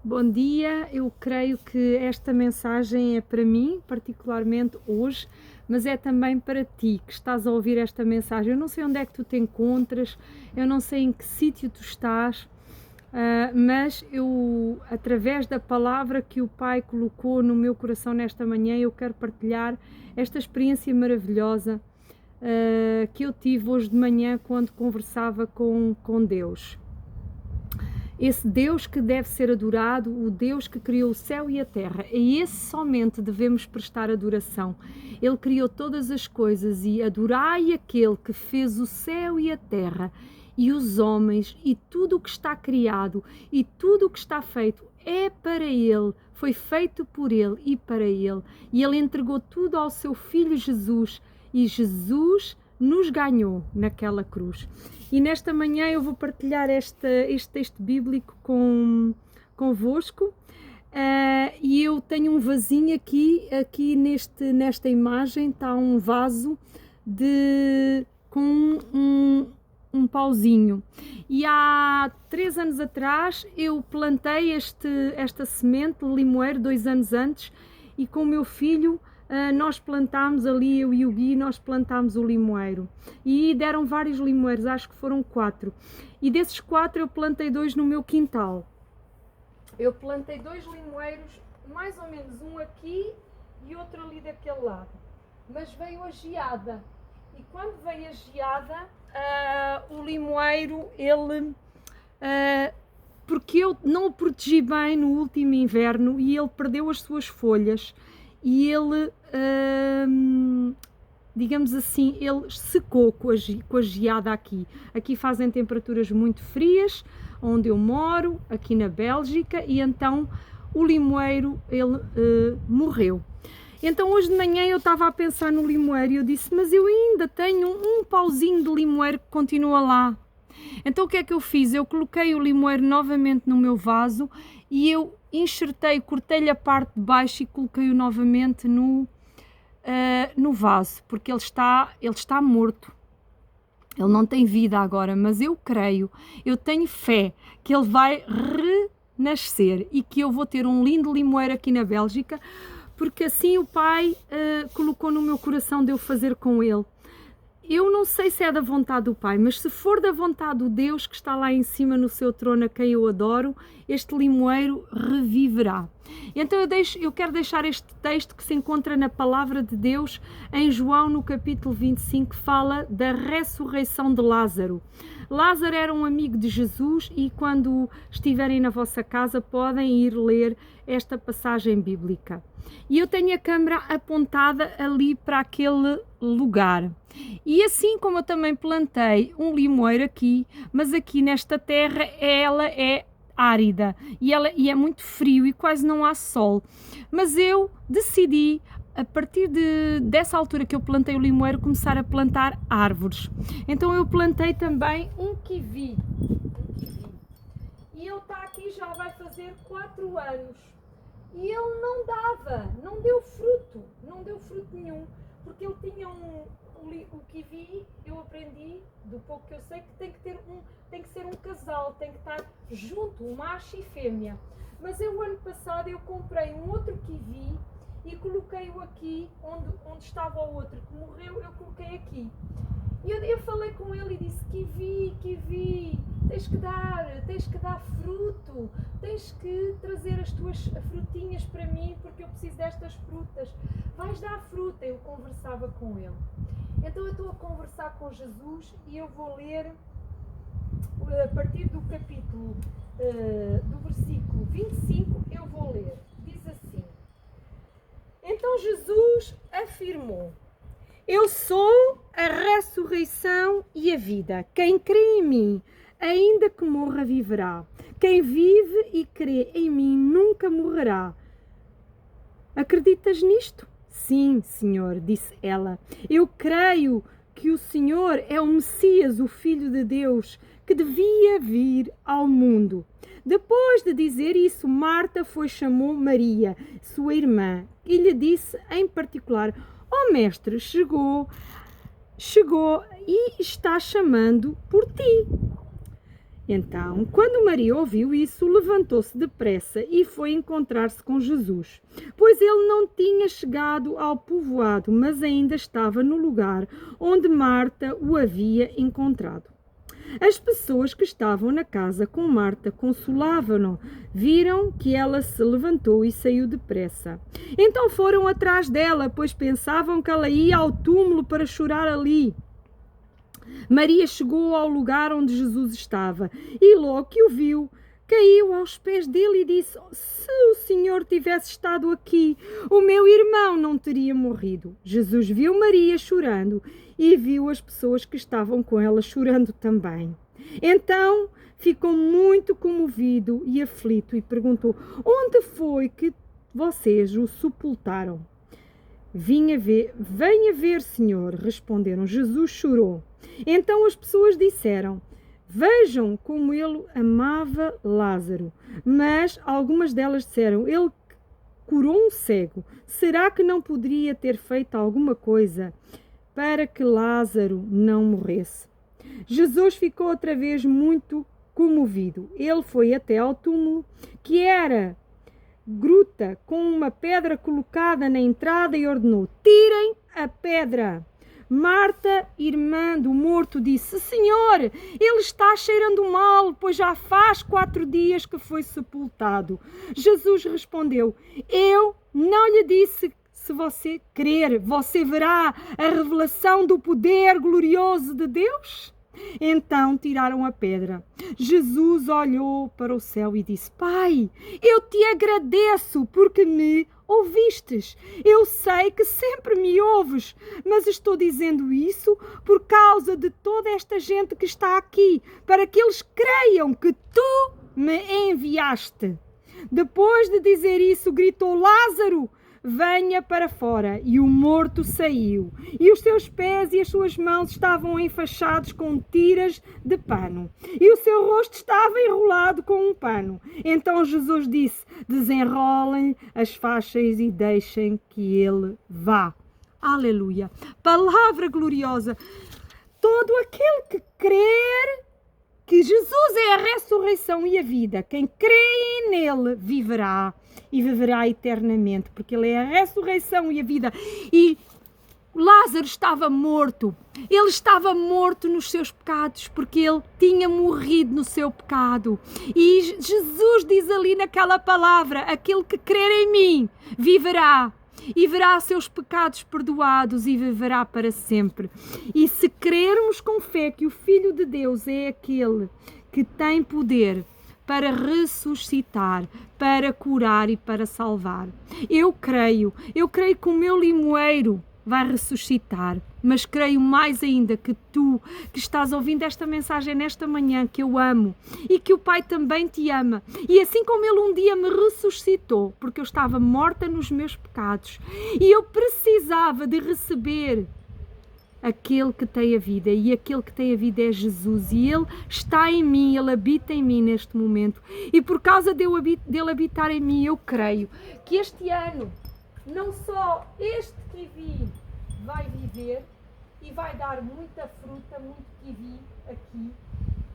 Bom dia, eu creio que esta mensagem é para mim, particularmente hoje, mas é também para ti que estás a ouvir esta mensagem. Eu não sei onde é que tu te encontras, eu não sei em que sítio tu estás, mas eu, através da palavra que o Pai colocou no meu coração nesta manhã, eu quero partilhar esta experiência maravilhosa que eu tive hoje de manhã quando conversava com Deus. Esse Deus que deve ser adorado, o Deus que criou o céu e a terra, a esse somente devemos prestar adoração. Ele criou todas as coisas e adorai aquele que fez o céu e a terra e os homens e tudo o que está criado e tudo o que está feito é para Ele, foi feito por Ele e para Ele. E Ele entregou tudo ao seu Filho Jesus e Jesus nos ganhou naquela cruz. E nesta manhã eu vou partilhar este texto bíblico convosco. E eu tenho um vasinho aqui nesta imagem está um vaso com um pauzinho. E há 3 anos atrás eu plantei esta semente de limoeiro 2 anos antes e com o meu filho nós plantámos ali, eu e o Gui, nós plantámos o limoeiro e deram vários limoeiros, acho que foram 4, e desses 4 eu plantei 2 no meu quintal. Eu plantei 2 limoeiros, mais ou menos um aqui e outro ali daquele lado, mas veio a geada e quando veio a geada o limoeiro, ele porque eu não o protegi bem no último inverno e ele perdeu as suas folhas e ele, digamos assim, ele secou com a geada aqui. Aqui fazem temperaturas muito frias, onde eu moro, aqui na Bélgica, e então o limoeiro, ele morreu. Então hoje de manhã eu estava a pensar no limoeiro e eu disse, mas eu ainda tenho um pauzinho de limoeiro que continua lá. Então o que é que eu fiz? Eu coloquei o limoeiro novamente no meu vaso e eu cortei-lhe a parte de baixo e coloquei-o novamente no vaso, porque ele está morto. Ele não tem vida agora, mas eu creio, eu tenho fé que ele vai renascer e que eu vou ter um lindo limoeiro aqui na Bélgica, porque assim o Pai colocou no meu coração de eu fazer com ele. Eu não sei se é da vontade do Pai, mas se for da vontade do Deus que está lá em cima no seu trono, a quem eu adoro, este limoeiro reviverá. Então eu quero deixar este texto que se encontra na palavra de Deus em João, no capítulo 25, que fala da ressurreição de Lázaro. Lázaro era um amigo de Jesus e quando estiverem na vossa casa podem ir ler esta passagem bíblica. E eu tenho a câmera apontada ali para aquele lugar. E assim como eu também plantei um limoeiro aqui, mas aqui nesta terra ela é árida e é muito frio e quase não há sol. Mas eu decidi, a partir dessa altura que eu plantei o limoeiro, começar a plantar árvores. Então eu plantei também um kiwi. E ele está aqui, já vai fazer 4 anos. E ele não deu fruto nenhum, porque ele tinha o kiwi, eu aprendi, do pouco que eu sei, que tem que ser um casal, tem que estar junto, um macho e fêmea. Mas eu, o ano passado, eu comprei um outro kiwi e coloquei-o aqui, onde estava o outro que morreu, eu coloquei aqui. E eu falei com ele e disse, kiwi, tens que dar fruto, tens que trazer as tuas frutinhas para mim, porque eu preciso destas frutas, vais dar fruta. Eu conversava com ele. Então eu estou a conversar com Jesus e eu vou ler a partir do capítulo, do versículo 25, eu vou ler. Diz assim, então Jesus afirmou, eu sou a ressurreição e a vida. Quem crê em mim, ainda que morra, viverá. Quem vive e crê em mim nunca morrerá. Acreditas nisto? Sim, Senhor, disse ela. Eu creio que o Senhor é o Messias, o Filho de Deus, que devia vir ao mundo. Depois de dizer isso, Marta chamou Maria, sua irmã, e lhe disse em particular, ó mestre, chegou e está chamando por ti. Então, quando Maria ouviu isso, levantou-se depressa e foi encontrar-se com Jesus, pois ele não tinha chegado ao povoado, mas ainda estava no lugar onde Marta o havia encontrado. As pessoas que estavam na casa com Marta consolavam-no, viram que ela se levantou e saiu depressa. Então foram atrás dela, pois pensavam que ela ia ao túmulo para chorar ali. Maria chegou ao lugar onde Jesus estava e logo que o viu, caiu aos pés dele e disse: se o Senhor tivesse estado aqui, o meu irmão não teria morrido. Jesus viu Maria chorando e viu as pessoas que estavam com ela chorando também. Então ficou muito comovido e aflito e perguntou: onde foi que vocês o sepultaram? Venha ver, Senhor, responderam. Jesus chorou. Então as pessoas disseram: vejam como ele amava Lázaro. Mas algumas delas disseram: ele curou um cego. Será que não poderia ter feito alguma coisa para que Lázaro não morresse? Jesus ficou outra vez muito comovido. Ele foi até ao túmulo, que era gruta com uma pedra colocada na entrada, e ordenou: tirem a pedra. Marta, irmã do morto, disse: Senhor, ele está cheirando mal, pois já faz 4 dias que foi sepultado. Jesus respondeu: eu não lhe disse, se você crer, você verá a revelação do poder glorioso de Deus? Então tiraram a pedra. Jesus olhou para o céu e disse: Pai, eu te agradeço porque me ouvistes. Eu sei que sempre me ouves, mas estou dizendo isso por causa de toda esta gente que está aqui, para que eles creiam que tu me enviaste. Depois de dizer isso, gritou: Lázaro, venha para fora. E o morto saiu, e os seus pés e as suas mãos estavam enfaixados com tiras de pano, e o seu rosto estava enrolado com um pano. Então Jesus disse: desenrolem as faixas e deixem que ele vá. Aleluia! Palavra gloriosa. Todo aquele que crer que Jesus é a ressurreição e a vida, quem crê nele viverá, e viverá eternamente, porque ele é a ressurreição e a vida. E Lázaro estava morto. Ele estava morto nos seus pecados, porque ele tinha morrido no seu pecado. E Jesus diz ali naquela palavra: aquele que crer em mim viverá, e verá seus pecados perdoados e viverá para sempre. E se crermos com fé que o Filho de Deus é aquele que tem poder para ressuscitar, para curar e para salvar. Eu creio que o meu limoeiro vai ressuscitar, mas creio mais ainda que tu, que estás ouvindo esta mensagem nesta manhã, que eu amo, e que o Pai também te ama. E assim como Ele um dia me ressuscitou, porque eu estava morta nos meus pecados, e eu precisava de receber aquele que tem a vida, e aquele que tem a vida é Jesus, e Ele está em mim, Ele habita em mim neste momento, e por causa dele habitar em mim, eu creio que este ano, não só este kiwi vai viver e vai dar muita fruta, muito kiwi aqui,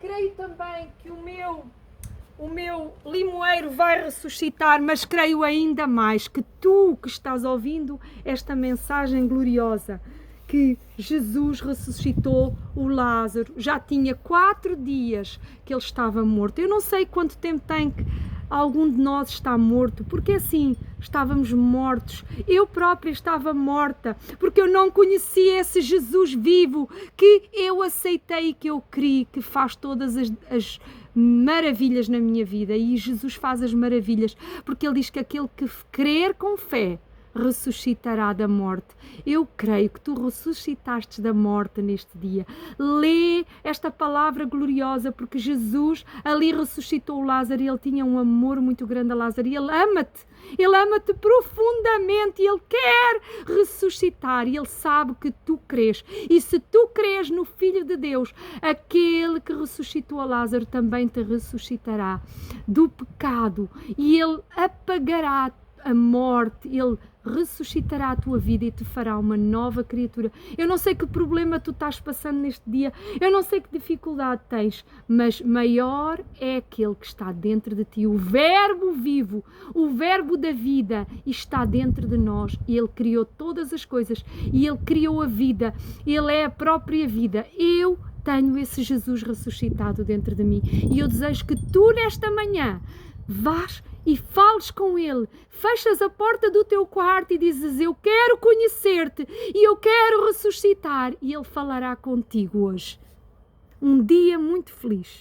creio também que o meu limoeiro vai ressuscitar, mas creio ainda mais que tu que estás ouvindo esta mensagem gloriosa, que Jesus ressuscitou o Lázaro. Já tinha 4 dias que ele estava morto. Eu não sei quanto tempo tem que algum de nós está morto, porque assim, estávamos mortos. Eu própria estava morta, porque eu não conhecia esse Jesus vivo, que eu aceitei e que eu criei, que faz todas as maravilhas na minha vida. E Jesus faz as maravilhas, porque Ele diz que aquele que crer com fé ressuscitará da morte. Eu creio que tu ressuscitaste da morte neste dia. Lê esta palavra gloriosa, porque Jesus ali ressuscitou o Lázaro, e ele tinha um amor muito grande a Lázaro, e ele ama-te profundamente, e ele quer ressuscitar, e ele sabe que tu crês, e se tu crês no Filho de Deus, aquele que ressuscitou a Lázaro também te ressuscitará do pecado, e ele apagará a morte, Ele ressuscitará a tua vida e te fará uma nova criatura. Eu não sei que problema tu estás passando neste dia, eu não sei que dificuldade tens, mas maior é aquele que está dentro de ti, o Verbo vivo, o Verbo da vida, está dentro de nós. Ele criou todas as coisas e Ele criou a vida, Ele é a própria vida. Eu tenho esse Jesus ressuscitado dentro de mim e eu desejo que tu nesta manhã vás e fales com Ele, fechas a porta do teu quarto e dizes: eu quero conhecer-te e eu quero ressuscitar, e Ele falará contigo hoje. Um dia muito feliz.